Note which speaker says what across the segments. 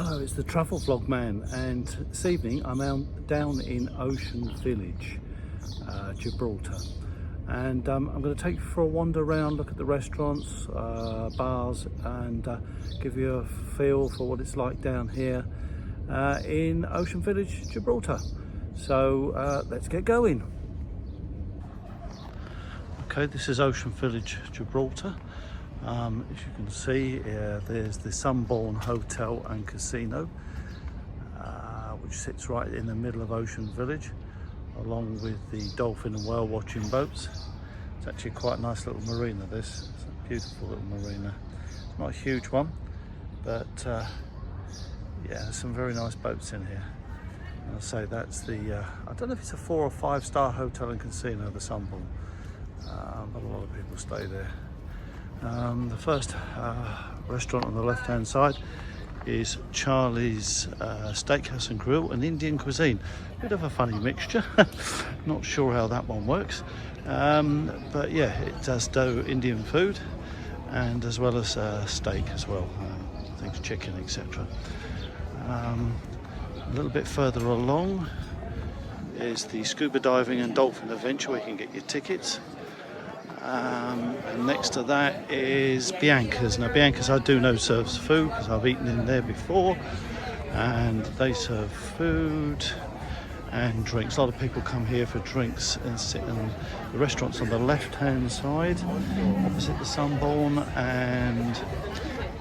Speaker 1: Hello, it's the Travel Vlog Man, and this evening I'm down in Ocean Village, Gibraltar, and I'm going to take you for a wander around, look at the restaurants, bars, and give you a feel for what it's like down here in Ocean Village, Gibraltar. So let's get going. Okay, this is Ocean Village, Gibraltar. As you can see, there's the Sunborn Hotel and Casino, which sits right in the middle of Ocean Village, along with the dolphin and whale watching boats. It's actually quite a nice little marina, this. It's a beautiful little marina. It's not a huge one, but yeah, there's some very nice boats in here. And I'll say that's the, I don't know if it's a 4 or 5 star hotel and casino, the Sunborn, but a lot of people stay there. The first restaurant on the left hand side is Charlie's Steakhouse and Grill, an Indian cuisine. Bit of a funny mixture. Not sure how that one works, but yeah, it does do Indian food, and as well as steak as well, things chicken, etc. A little bit further along is the scuba diving and dolphin adventure, where you can get your tickets. And next to that is Bianca's. Now Bianca's, I do know, serves food because I've eaten in there before, and they serve food and drinks. A lot of people come here for drinks and sit in the restaurants on the left hand side opposite the Sunborn, and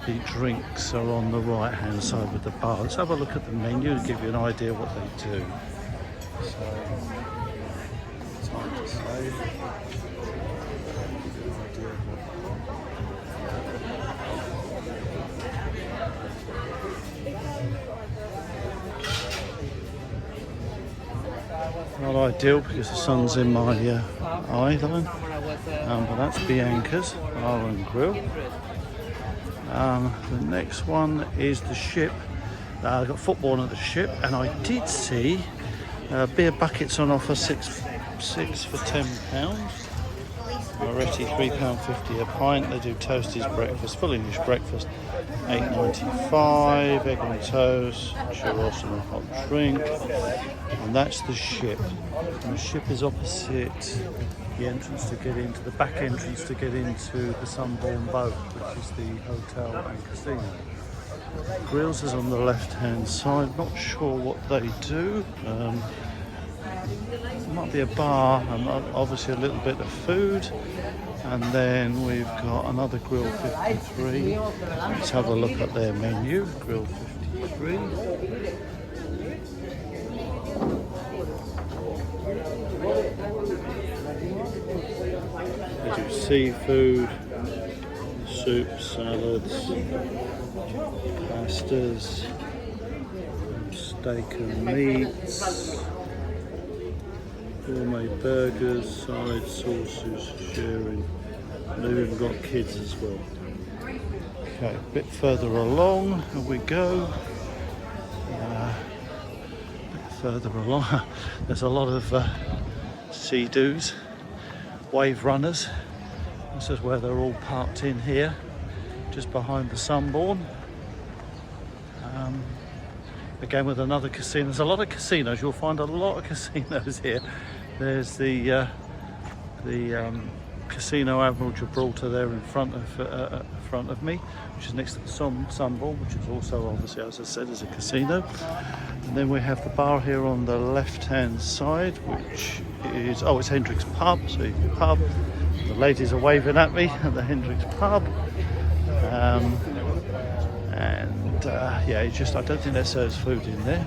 Speaker 1: the drinks are on the right hand side with the bar. Let's have a look at the menu to give you an idea what they do. So it's hard to say. Not ideal because the sun's in my eye though, but that's Bianca's Bar and Grill. The next one is the Ship. I've got football at the Ship, and I did see beer buckets on offer, six for £10. Moretti £3.50 a pint. They do Toasties breakfast, full English breakfast, $8.95, egg on toast, churros and a hot drink. And that's the Ship. And the Ship is opposite the entrance to get into, the back entrance to get into the Sunborn boat, which is the hotel and casino. Grills is on the left hand side. Not sure what they do. It might be a bar, and obviously a little bit of food. And then we've got another Grill 53. Let's have a look at their menu. Grill 53. They do seafood, soups, salads, pastas, steak and meats, gourmet burgers, sides, sauces, sharing, and they've even got kids as well. Okay, a bit further along, here we go. A bit further along, there's a lot of sea-doos, wave runners. This is where they're all parked in here, just behind the Sunborn. Again with another casino. There's a lot of casinos. You'll find a lot of casinos here. There's the Casino Admiral Gibraltar there in front of me, which is next to the Sunborn, which is also, obviously, as I said, is a casino. And then we have the bar here on the left-hand side, which is, it's Hendrick's Pub. So you can pub. The ladies are waving at me at the Hendrick's Pub. Yeah, it's just, I don't think there serves food in there.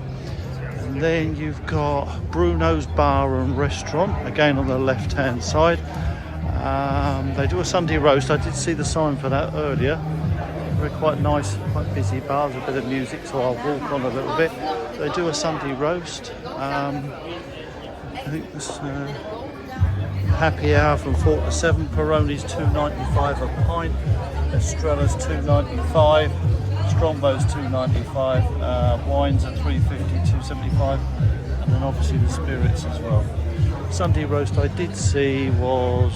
Speaker 1: And then you've got Bruno's Bar and Restaurant, again on the left hand side. They do a Sunday roast. I did see the sign for that earlier. They're quite nice, quite busy bar. There's a bit of music, so I'll walk on a little bit. They do a Sunday roast. I think this happy hour from 4 to 7. Peroni's $2.95 a pint. Estrella's $2.95. Strongbow's $2.95, wines are $3.50, $2.75, and then obviously the spirits as well. Sunday roast I did see was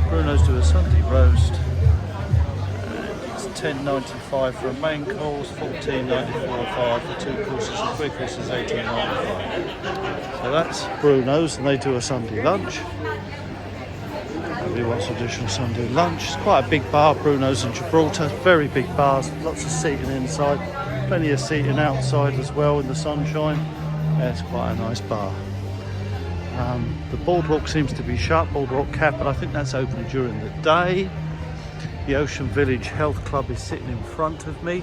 Speaker 1: Bruno's do a Sunday roast, and it's £10.95 for a main course, £14.94 for 2 courses and 3 courses, £18.95. So that's Bruno's, and they do a Sunday lunch. Everybody wants traditional Sunday lunch. It's quite a big bar, Bruno's in Gibraltar. Very big bars, lots of seating inside, plenty of seating outside as well in the sunshine. Yeah, it's quite a nice bar. The boardwalk seems to be shut, Boardwalk Cap, but I think that's open during the day. The Ocean Village Health Club is sitting in front of me.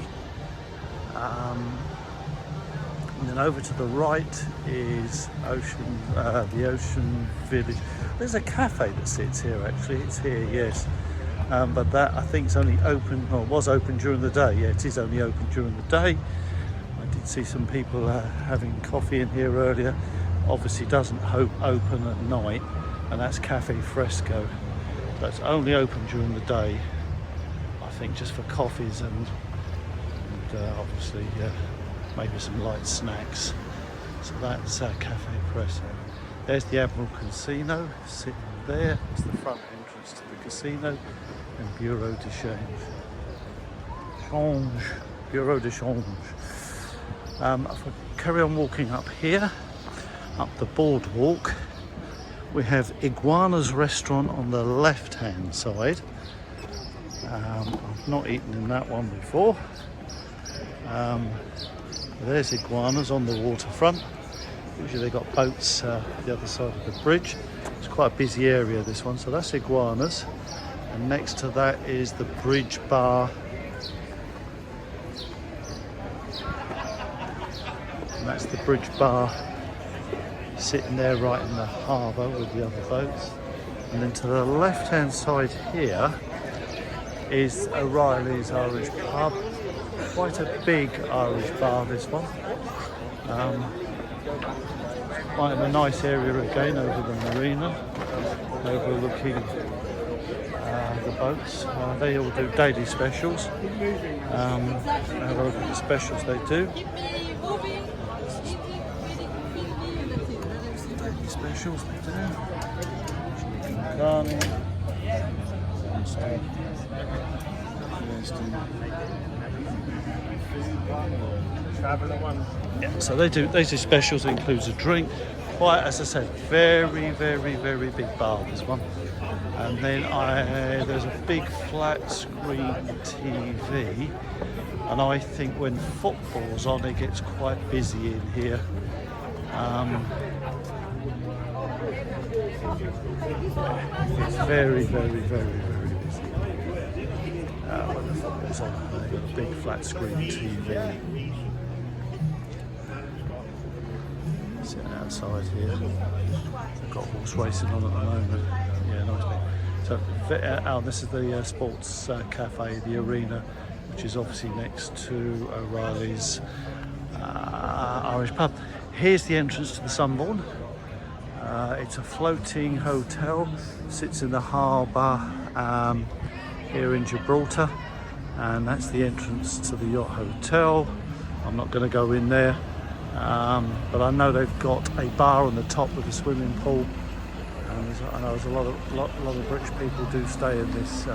Speaker 1: And then over to the right is the Ocean Village. There's a cafe that sits here actually, it's here, yes. But that I think is only open, or was open during the day. Yeah, it is only open during the day. I did see some people having coffee in here earlier. Obviously doesn't open at night, and that's Cafe Fresco. So it's only open during the day, I think, just for coffees and obviously maybe some light snacks. So that's Cafe Fresco. There's the Admiral Casino sitting there. It's the front entrance to the casino, and Bureau de Change. Bureau de Change. If I carry on walking up here, up the boardwalk, we have Iguana's restaurant on the left hand side. I've not eaten in that one before. There's Iguana's on the waterfront. Usually they've got boats the other side of the bridge. It's quite a busy area, this one. So that's Iguana's, and next to that is the Bridge Bar. And that's the Bridge Bar, sitting there right in the harbour with the other boats. And then to the left hand side here is O'Reilly's Irish Pub. Quite a big Irish bar, this one. Quite in a nice area again, over the Marina, overlooking the boats. They all do daily specials. Have a look at the specials they do. Daily specials they do. Chicken carne. Traveller one. Yeah, so they do specials. It includes a drink. Quite, as I said, very, very, very big bar, this one. And then there's a big flat screen TV, and I think when football's on, it gets quite busy in here. It's very, very, very, very busy. When the football's on, they've got a big flat screen TV. Sitting outside here. They've got horse racing on at the moment. Yeah, nice big. So, this is the sports cafe, the Arena, which is obviously next to O'Reilly's Irish Pub. Here's the entrance to the Sunbourne. It's a floating hotel, sits in the harbour here in Gibraltar, and that's the entrance to the yacht hotel. I'm not going to go in there, but I know they've got a bar on the top with a swimming pool, and I know there's a lot of British people do stay in this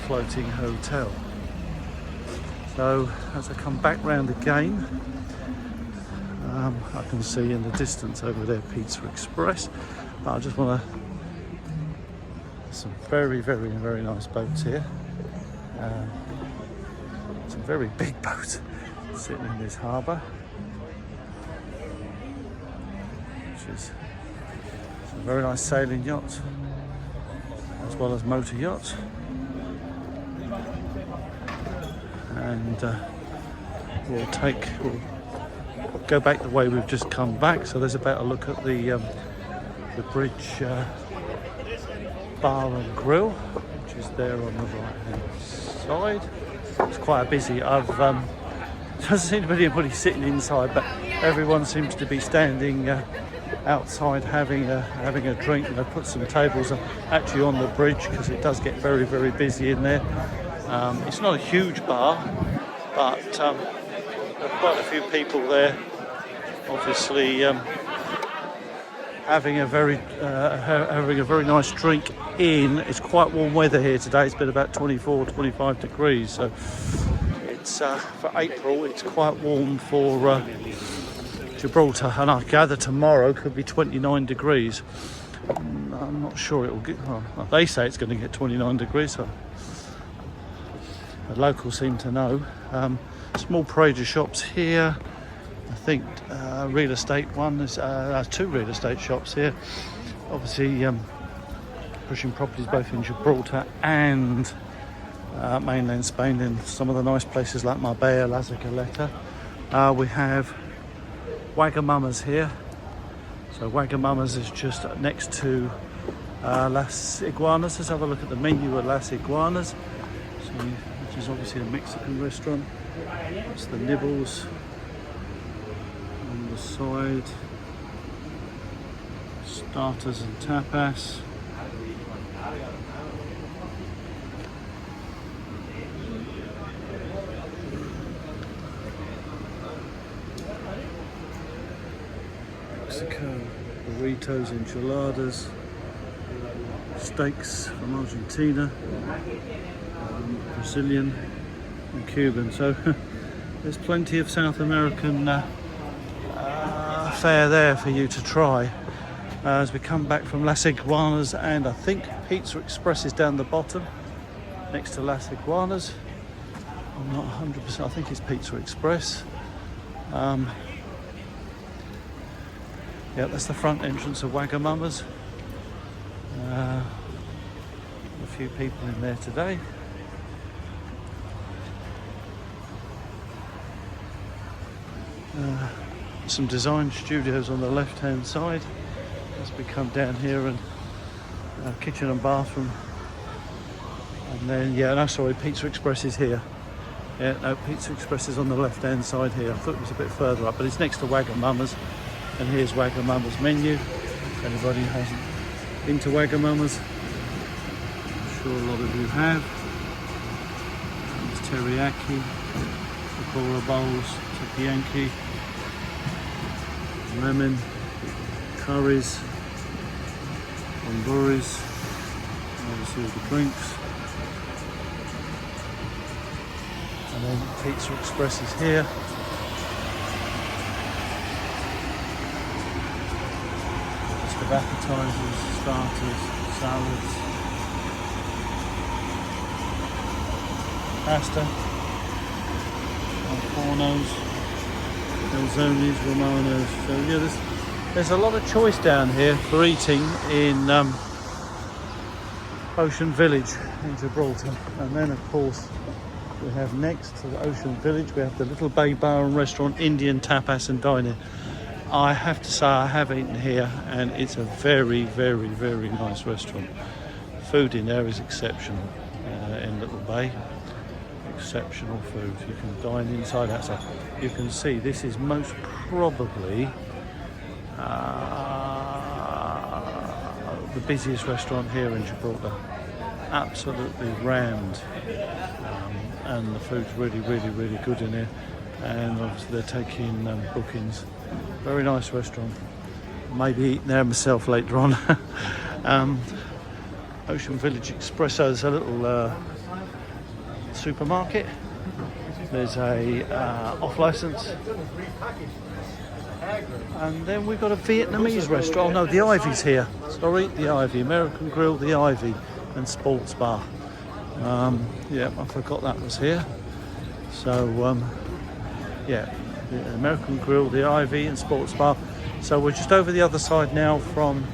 Speaker 1: floating hotel. So as I come back round again, I can see in the distance over there Pizza Express, but I just want to, some very, very, very nice boats here. Some very big boats sitting in this harbour, which is some very nice sailing yachts as well as motor yachts. And we'll go back the way we've just come back. So there's a better look at the bridge bar and grill, which is there on the right hand side. It's quite busy. Doesn't seem to be anybody sitting inside, but everyone seems to be standing outside having a drink, and they've put some tables actually on the bridge because it does get very, very busy in there. It's not a huge bar, but there are quite a few people there, obviously having a very nice drink in. It's quite warm weather here today. It's been about 24-25 degrees, so it's for April it's quite warm for Gibraltar, and I gather tomorrow could be 29 degrees. I'm not sure it will get, well, they say it's going to get 29 degrees, so the locals seem to know. Small parade of shops here. I think real estate one, there's 2 real estate shops here. Obviously pushing properties both in Gibraltar and mainland Spain, in some of the nice places like Marbella, Las Caleta. We have Wagamama's here. So Wagamama's is just next to Las Iguanas. Let's have a look at the menu at Las Iguanas, which is obviously a Mexican restaurant. It's the nibbles on the side, starters and tapas. Mexico, burritos, enchiladas, steaks from Argentina, Brazilian and Cuban. So there's plenty of South American fare there for you to try as we come back from Las Iguanas, and I think Pizza Express is down the bottom next to Las Iguanas. I'm not 100%, I think it's Pizza Express. Yeah, that's the front entrance of Wagamama's. A few people in there today. Some design studios on the left hand side as we come down here, and kitchen and bathroom. And then, yeah, no, sorry, Pizza Express is here. Yeah, no, Pizza Express is on the left hand side here. I thought it was a bit further up, but it's next to Wagamama's. And here's Wagamama's menu. If anybody hasn't been to Wagamama's, I'm sure a lot of you have. There's teriyaki, pakora bowls, teppanyaki, lemon, curries, donburis, obviously all the drinks. And then Pizza Express is here. Of appetizers, starters, salads, pasta, alfornos, calzones, romanos. So yeah, there's a lot of choice down here for eating in Ocean Village in Gibraltar. And then of course we have next to the Ocean Village, we have the Little Bay Bar and Restaurant, Indian tapas and dining. I have to say I have eaten here, and it's a very, very, very nice restaurant. Food in there is exceptional in Little Bay. Exceptional food. You can dine inside, outside. You can see this is most probably the busiest restaurant here in Gibraltar. Absolutely rammed, and the food's really, really, really good in here. And obviously they're taking bookings. Very nice restaurant. Maybe eating there myself later on. Ocean Village Espresso. There's a little supermarket. There's a off license, and then we've got a Vietnamese restaurant. Oh no, the Ivy's here. Sorry, the Ivy, American Grill, the Ivy, and Sports Bar. Yeah, I forgot that was here. So yeah, the American Grill, the Ivy and Sports Bar. So we're just over the other side now from,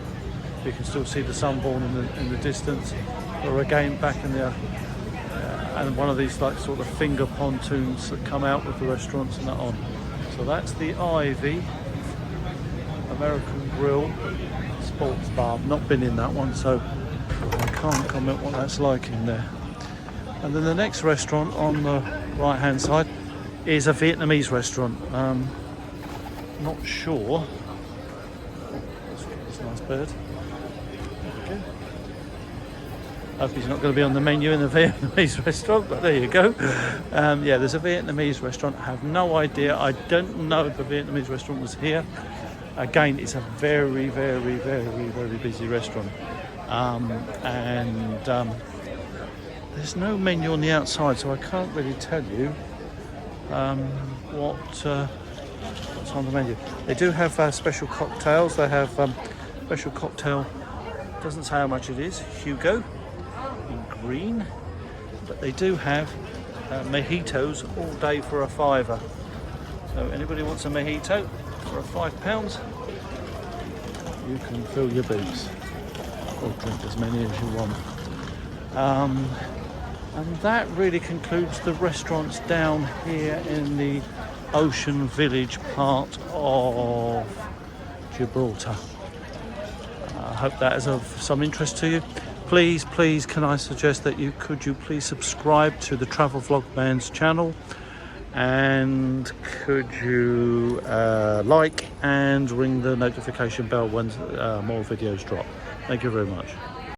Speaker 1: you can still see the Sunborn in the distance. We're again back in the, and one of these like sort of finger pontoons that come out with the restaurants and that on. So that's the Ivy, American Grill, Sports Bar. I've not been in that one, so I can't comment what that's like in there. And then the next restaurant on the right hand side is a Vietnamese restaurant. Not sure. That's a nice bird. Okay. Hope he's not going to be on the menu in the Vietnamese restaurant, but there you go. Yeah, there's a Vietnamese restaurant. I have no idea. I don't know if the Vietnamese restaurant was here. Again, it's a very, very, very, very busy restaurant. There's no menu on the outside, so I can't really tell you what's on the menu. They do have special cocktails. They have special cocktail, doesn't say how much it is, Hugo in green, but they do have mojitos all day for a £5. So anybody wants a mojito for £5, you can fill your boots or drink as many as you want. And that really concludes the restaurants down here in the Ocean Village part of Gibraltar. I hope that is of some interest to you. Please, can I suggest that you please subscribe to the Travel Vlog Man's channel, and could you like and ring the notification bell when more videos drop. Thank you very much.